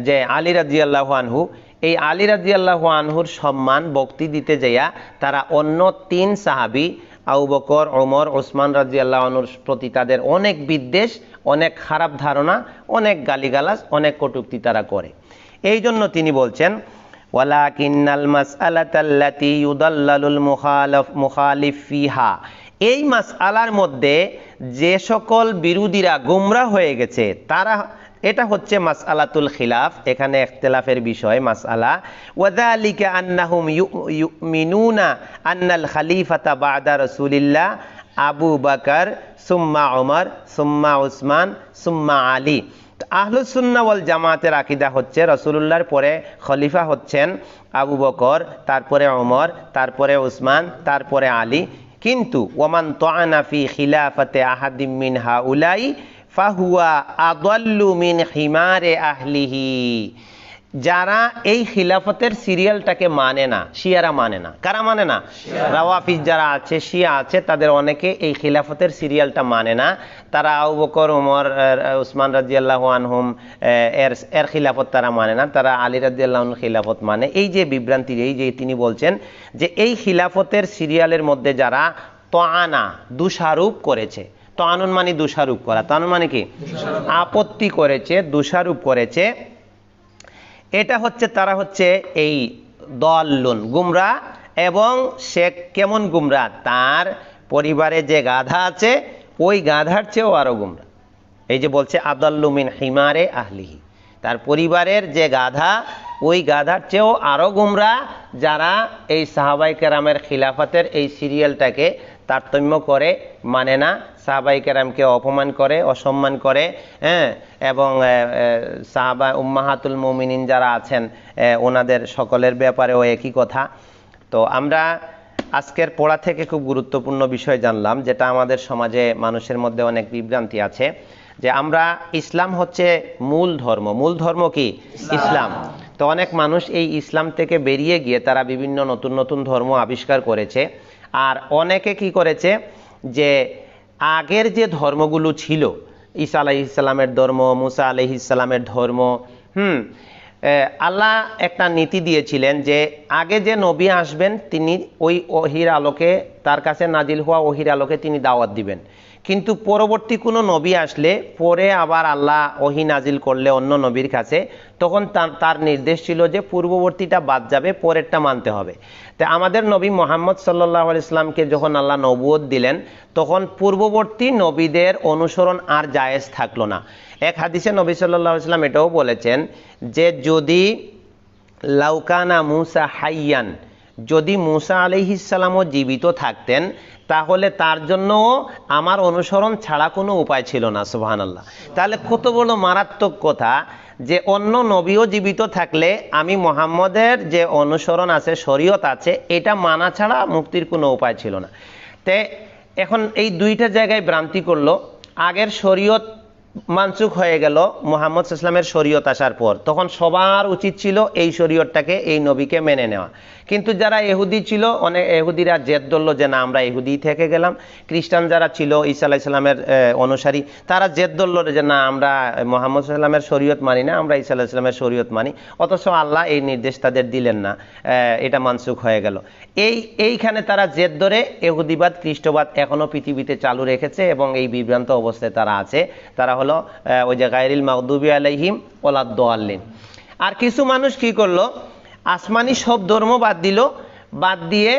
যে আলী রাদিয়াল্লাহু আনহু, এই আলী রাদিয়াল্লাহু আনহুর সম্মান ভক্তি দিতে যাইয়া তারা অন্য 3 সাহাবী আবু বকর, ওমর, ওসমান রাদিয়াল্লাহু আনহুর প্রতি তাদের অনেক বিদ্বেষ, অনেক খারাপ ধারণা, অনেক গালিগালাজ, অনেক কটূক্তি তারা করে। এই জন্য তিনি বলছেন, ওয়ালাকিন্নাল মাসআলাতাল্লাতী ইউদাল্লালুল মুখালিফ ফিহা, এই মাসআলার মধ্যে যে সকল বিরোধীরা গুমরাহ হয়ে গেছে তারা, এটা হচ্ছে মাসআলাতুল খিলাফ, এখানে ইখতিলাফের বিষয় মাসআলা। ওয়াযালিকা আন্নাহুম ইউমিনুনা আন্নাল খলিফাতা বা'দা রাসূলিল্লাহ আবু বকর সুম্মা ওমর সুম্মা উসমান সুম্মা আলী। আহলুস সুন্নাহ ওয়াল জামাতের আকীদা হচ্ছে রাসূলুল্লাহর পরে খলিফা হচ্ছেন আবু বকর, তারপরে ওমর, তারপরে উসমান, তারপরে আলী। কিন্তু ওয়ামান তাআনা ফি খিলাফাতি আহাদিম মিন হাউলাই ফাহুয়া আদাল্লু মিন হিমারে আহলিহি। যারা এই খিলাফতের সিরিয়ালটাকে মানে না, শিয়ারা মানে না। কারা মানে না? রাওয়াফিজ যারা আছে, শিয়া আছে, তাদের অনেকে এই খিলাফতের সিরিয়ালটা মানে না। তারা আবু বকর, ওমর, উসমান রাদিয়াল্লাহু আনহুম এর খিলাফত তারা মানে না, তারা আলী রাদিয়াল্লাহু আনহুর খিলাফত মানে। এই যে বিভ্রান্তি, এই যে তিনি বলছেন যে এই খিলাফতের সিরিয়ালের মধ্যে যারা তাআনা, দোষারোপ করেছে, তাআনুন মানে দোষারোপ করা, তাআনুন মানে কি? আপত্তি করেছে, দোষারোপ করেছে, এটা হচ্ছে তারা হচ্ছে এই দল্লুন, গুমরাহ। এবং সে কেমন গুমরাহ? তার পরিবারে যে গাধা আছে ওই গাধার চেয়েও আরো গুমরাহ। এই যে বলছে আদাল্লু মিন হিমারে আহলিহি, তার পরিবারের যে গাধা ওই গাধার চেয়েও আরো গুমরাহ, যারা এই সাহাবায়ে কেরামের খিলাফতের এই সিরিয়ালটাকে তারতম্য করে, মানে না, সাহাবায়ে কেরামকে অপমান করে, অসম্মান করে, হ্যাঁ, এবং সাহাবা উম্মাহাতুল মুমিনিন যারা আছেন ওনাদের সকলের ব্যাপারেও একই কথা। তো আমরা আজকের পড়া থেকে খুব গুরুত্বপূর্ণ বিষয় জানলাম, যেটা আমাদের সমাজে মানুষের মধ্যে অনেক বিভ্রান্তি আছে, যে আমরা ইসলাম হচ্ছে মূল ধর্ম। মূল ধর্ম কি? ইসলাম। তো অনেক মানুষ এই ইসলাম থেকে বেরিয়ে গিয়ে তারা বিভিন্ন নতুন নতুন ধর্ম আবিষ্কার করেছে। আর অনেকে কি করেছে, যে আগের যে ধর্মগুলো ছিল, ঈসা আলাইহিস সালামের ধর্ম, মুসা আলাইহিস সালামের ধর্ম, আল্লাহ একটা নীতি দিয়েছিলেন যে আগে যে নবী আসবেন তিনি ওই ওহির আলোকে, তার কাছে নাজিল হওয়া ওহির আলোকে তিনি দাওয়াত দিবেন। কিন্তু পরবর্তী কোনো নবী আসলে পরে আবার আল্লাহ ওহি নাজিল করলে অন্য নবীর কাছে, তখন তার নির্দেশ ছিল যে পূর্ববর্তীটা বাদ যাবে, পরেরটা মানতে হবে। তো আমাদের নবী মুহাম্মদ সাল্লাল্লাহু আলাইহি ওয়াসাল্লামকে যখন আল্লাহ নবুয়ত দিলেন, তখন পূর্ববর্তী নবীদের অনুসরণ আর জায়েজ থাকলো না। এক হাদিসে নবী সাল্লাল্লাহু আলাইহি ওয়াসাল্লাম এটাও বলেছেন যে যদি লাউকানা মুসা হাইয়ান, যদি মুসা আলাইহিস সালামও জীবিত থাকতেন তাহলে তার জন্য আমার অনুসরণ ছাড়া কোনো উপায় ছিল না। সুবহানাল্লাহ। তাহলে কত বড় মারাত্মক কথা, যে অন্য নবীও জীবিত থাকলে আমি মুহাম্মদের যে অনুসরণ আছে, শরীয়ত আছে, এটা মানা ছাড়া মুক্তির কোনো উপায় ছিল না। তে এখন এই দুইটা জায়গায় ভ্রান্তি করলো। আগের শরীয়ত মানসুখ হয়ে গেল মুহাম্মদ সাল্লাল্লাহু আলাইহি ওয়াসাল্লামের শরীয়ত আসার পর, তখন সবার উচিত ছিল এই শরীয়তটাকে, এই নবীকে মেনে নেওয়া। কিন্তু যারা ইহুদি ছিল, অনেক ইহুদিরা জেদ ধরল যে না আমরা ইহুদি থেকে গেলাম। খ্রিস্টান যারা ছিল ঈসা আলাইহিস সালামের অনুসারী, তারা জেদ ধরল যে না আমরা মুহাম্মদ সাল্লাল্লাহু আলাইহি ওয়াসাল্লামের শরীয়ত মানি না, আমরা ঈসা আলাইহিস সালামের শরীয়ত মানি। অথচ আল্লাহ এই নির্দেশ তাদের দিলেন না, এটা মানসুখ হয়ে গেল। এইখানে তারা জেদ ধরে ইহুদিবাদ, খ্রিস্টবাদ এখনো পৃথিবীতে চালু রেখেছে এবং এই বিভ্রান্ত অবস্থায় তারা আছে। তারা হলো ওই যে গায়রিল মাগদুবি আলাইহিম ওয়ালাদ-দাল্লিন। আর কিছু মানুষ কি করলো, আসমানি সব ধর্ম বাদ দিল, বাদ দিয়ে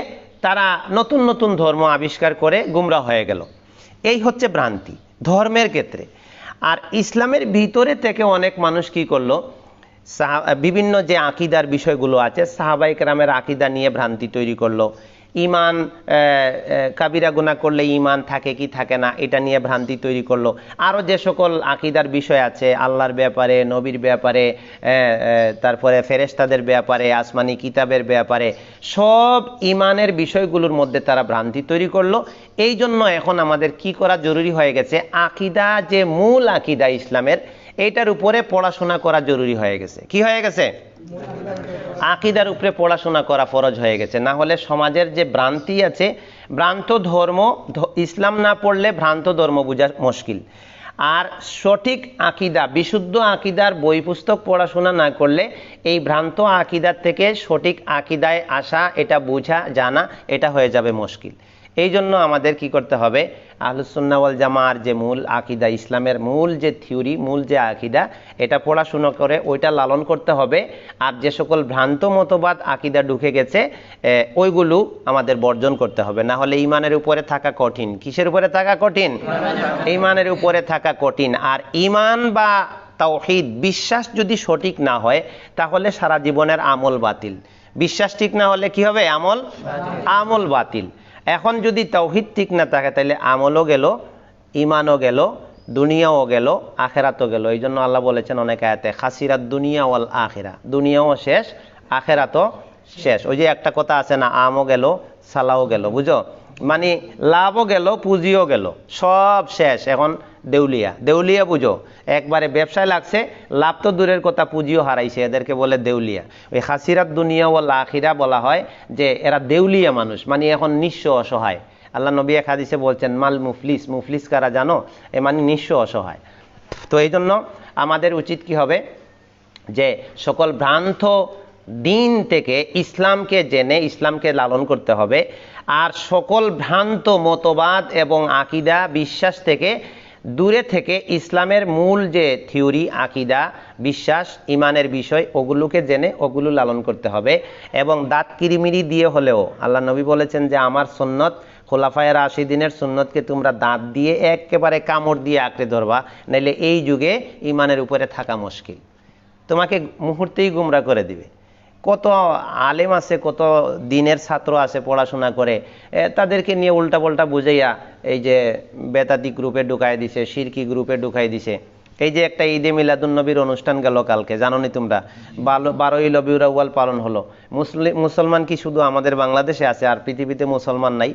তারা নতুন নতুন ধর্ম আবিষ্কার করে গুমরা হয়ে গেল। এই হচ্ছে ভ্রান্তি ধর্মের ক্ষেত্রে। আর ইসলামের ভিতরে থেকে অনেক মানুষ কি করলো, বিভিন্ন যে আকিদার বিষয়গুলো আছে, সাহাবায়ে কেরামের আকিদা নিয়ে ভ্রান্তি তৈরি করলো। ইমান, কাবিরা গুনাহ করলে ইমান থাকে কি থাকে না, এটা নিয়ে ভ্রান্তি তৈরি করলো। আরও যে সকল আকিদার বিষয় আছে, আল্লাহর ব্যাপারে, নবীর ব্যাপারে, তারপরে ফেরেশতাদের ব্যাপারে, আসমানি কিতাবের ব্যাপারে, সব ইমানের বিষয়গুলোর মধ্যে তারা ভ্রান্তি তৈরি করলো। এই জন্য এখন আমাদের কি করা জরুরি হয়ে গেছে, আকিদা যে মূল আকিদা ইসলামের, এইটার উপরে পড়াশোনা করা জরুরি হয়ে গেছে। কি হয়ে গেছে? আকিদার উপরে পড়াশোনা করা ফরজ হয়ে গেছে। না হলে সমাজের যে ভ্রান্তি আছে, ভ্রান্ত ধর্ম, ইসলাম না পড়লে ভ্রান্ত ধর্ম বোঝা মুশকিল। আর সঠিক আকিদা, বিশুদ্ধ আকিদার বই পুস্তক পড়াশোনা না করলে এই ভ্রান্ত আকিদার থেকে সঠিক আকিদায় আসা, এটা বোঝা জানা, এটা হয়ে যাবে মুশকিল। এই জন্য আমাদের কি করতে হবে, আহলুস সুন্নাহ ওয়াল জামার যে মূল আকিদা, ইসলামের মূল যে থিওরি, মূল যে আকিদা, এটা পড়াশোনা করে ওইটা লালন করতে হবে। আর যে সকল ভ্রান্ত মতবাদ আকিদা ঢুকে গেছে ওইগুলো আমাদের বর্জন করতে হবে। না হলে ইমানের উপরে থাকা কঠিন। কিসের উপরে থাকা কঠিন? ইমানের উপরে থাকা কঠিন। আর ইমান বা তাওহীদ, বিশ্বাস যদি সঠিক না হয় তাহলে সারা জীবনের আমল বাতিল। বিশ্বাস ঠিক না হলে কি হবে? আমল বাতিল। এখন যদি তাওহীদ ঠিক না থাকে তাহলে আমলও গেল, ইমানও গেল, দুনিয়াও গেল, আখেরাতও গেল। এই জন্য আল্লাহ বলেছেন অনেক আয়াতে, খাসিরাত দুনিয়া ওয়াল আখিরা, দুনিয়াও শেষ, আখেরাতও শেষ। ওই যে একটা কথা আছে না, আমও গেল, সালাও গেল, বুঝো? মানে লাভও গেল, পুঁজিও গেল, সব শেষ। এখন দেউলিয়া, দেউলিয়া বুঝো? একবারে ব্যবসায় লাগছে, লাভ তো দূরের কথা, পুঁজিও হারাইছে, এদেরকে বলে দেউলিয়া। ওই খাসিরাত দুনিয়া ওয়াল আখিরা বলা হয় যে এরা দেউলিয়া মানুষ, মানে এখন নিঃস্ব, অসহায়। আল্লাহ নবী এক হাদিসে বলছেন মাল মুফলিস, মুফলিস কারা জানো? এ মানে নিঃস্ব, অসহায়। তো এই জন্য আমাদের উচিত কি হবে, যে সকল ভ্রান্ত দিন থেকে ইসলামকে জেনে ইসলামকে লালন করতে হবে। আর সকল ভ্রান্ত মতবাদ এবং আকিদা, বিশ্বাস থেকে দূরে থেকে ইসলামের মূল যে থিওরি, আকিদা, বিশ্বাস, ইমানের বিষয়, ওগুলোকে জেনে ওগুলো লালন করতে হবে। এবং দাঁত কিরিমিরি দিয়ে হলেও, আল্লাহ নবী বলেছেন যে আমার সুন্নত, খোলাফায়ে রাশিদিনের সুন্নতকে তোমরা দাঁত দিয়ে একেবারে কামড় দিয়ে আঁকড়ে ধরবা, নাইলে এই যুগে ইমানের উপরে থাকা মুশকিল, তোমাকে মুহূর্তেই গুমরা করে দিবে। কত আলেম আছে, কত দিনের ছাত্র আছে পড়াশোনা করে, তাদেরকে নিয়ে উল্টাপাল্টা বুঝাইয়া এই যে বেদাতি গ্রুপে ঢুকাই দিছে, শিরকি গ্রুপে ঢুকাই দিছে। এই যে একটা ঈদে মিলাদুন্নবীর অনুষ্ঠান গেল কালকে, জানো নি তোমরা? 12ই রবিউল আউয়াল পালন হলো। মুসলমান কি শুধু আমাদের বাংলাদেশে আছে আর পৃথিবীতে মুসলমান নাই?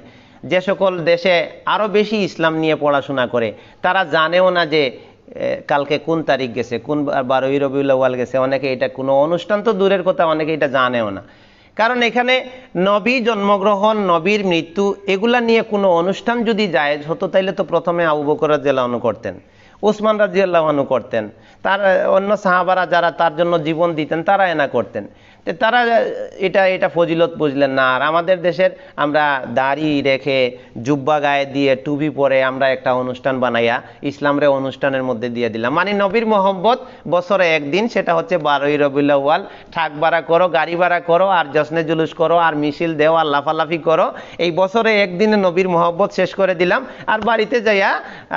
যে সকল দেশে আরো বেশি ইসলাম নিয়ে পড়াশোনা করে তারা জানেও না যে কালকে কোন তারিখ গেছে, কোন 12ই রবিউল আউয়াল গেছে। অনেকে এটা কোনো অনুষ্ঠান তো দূরের কথা, অনেকে এটা জানেও না। কারণ এখানে নবী জন্মগ্রহণ, নবীর মৃত্যু, এগুলা নিয়ে কোনো অনুষ্ঠান যদি জায়েজ হতো তাইলে তো প্রথমে আবু বকর রাদিয়াল্লাহু আনহু করতেন, উসমান রাদিয়াল্লাহু আনহু করতেন, তার অন্য সাহাবারা যারা তার জন্য জীবন দিতেন তারা এনা করতেন। তো তারা এটা ফজিলত বুঝলেন না। আর আমাদের দেশের আমরা দাড়ি রেখে, জুব্বা গায়ে দিয়ে, টুপি পরে আমরা একটা অনুষ্ঠান বানাইয়া ইসলামরে অনুষ্ঠানের মধ্যে দিয়ে দিলাম। মানে নবীর মোহাম্মত বছরে একদিন, সেটা হচ্ছে 12ই রবিউল আউয়াল। ঠাক ভাড়া করো, গাড়ি ভাড়া করো, আর জশ্নে জুলুস করো, আর মিছিল দেও, আর লাফালাফি করো। এই বছরে একদিনে নবীর মোহাম্মত শেষ করে দিলাম, আর বাড়িতে যাইয়া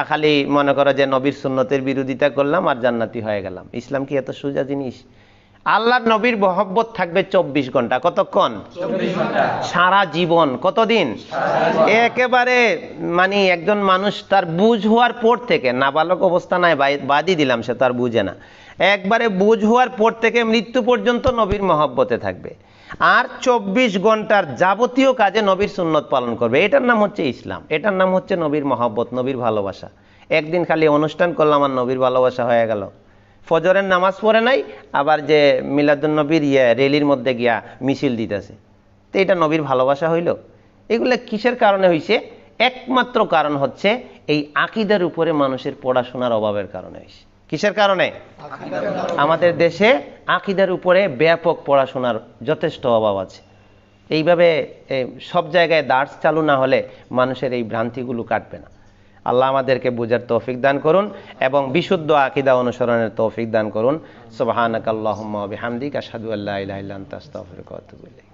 খালি মনে করো যে নবীর সুন্নতের বিরোধিতা করলাম আর জান্নাতি হয়ে গেলাম। ইসলাম কি এত সোজা জিনিস? আল্লাহর নবীর মোহাব্বত থাকবে 24 ঘন্টা। কতক্ষণ? 24 ঘন্টা। সারা জীবন। কতদিন? একেবারে মানে একজন মানুষ তার বুঝ হওয়ার পর থেকে, নাবালক অবস্থা নাই বাদই দিলাম, সে তার বুঝে না, একবারে বুঝ হওয়ার পর থেকে মৃত্যু পর্যন্ত নবীর মোহাব্বতে থাকবে। আর 24 ঘন্টার যাবতীয় কাজে নবীর সুন্নত পালন করবে। এটার নাম হচ্ছে ইসলাম, এটার নাম হচ্ছে নবীর মোহাব্বত, নবীর ভালোবাসা। একদিন খালি অনুষ্ঠান করলাম আর নবীর ভালোবাসা হয়ে গেল। ফজরের নামাজ পড়ে নাই, আবার যে মিলাদুন্নবীর রেলির মধ্যে গিয়া মিছিল দিতেছে, তো এটা নবীর ভালোবাসা হইল? এগুলো কিসের কারণে হইছে? একমাত্র কারণ হচ্ছে এই আকীদার উপরে মানুষের পড়াশোনার অভাবের কারণে হইছে। কিসের কারণে? আমাদের দেশে আকীদার উপরে ব্যাপক পড়াশোনার যথেষ্ট অভাব আছে। এইভাবে সব জায়গায় দার্স চালু না হলে মানুষের এই ভ্রান্তিগুলো কাটবে না। আল্লাহ আমাদেরকে বুঝার তৌফিক দান করুন এবং বিশুদ্ধ আকীদা অনুসরণের তৌফিক দান করুন। সুবহানাকাল্লাহুম্মা ওয়া বিহামদিকা আশহাদু আল্লা ইলাহা ইল্লা আনতা আস্তাগফিরুকা ওয়া আতুবু ইলাইক।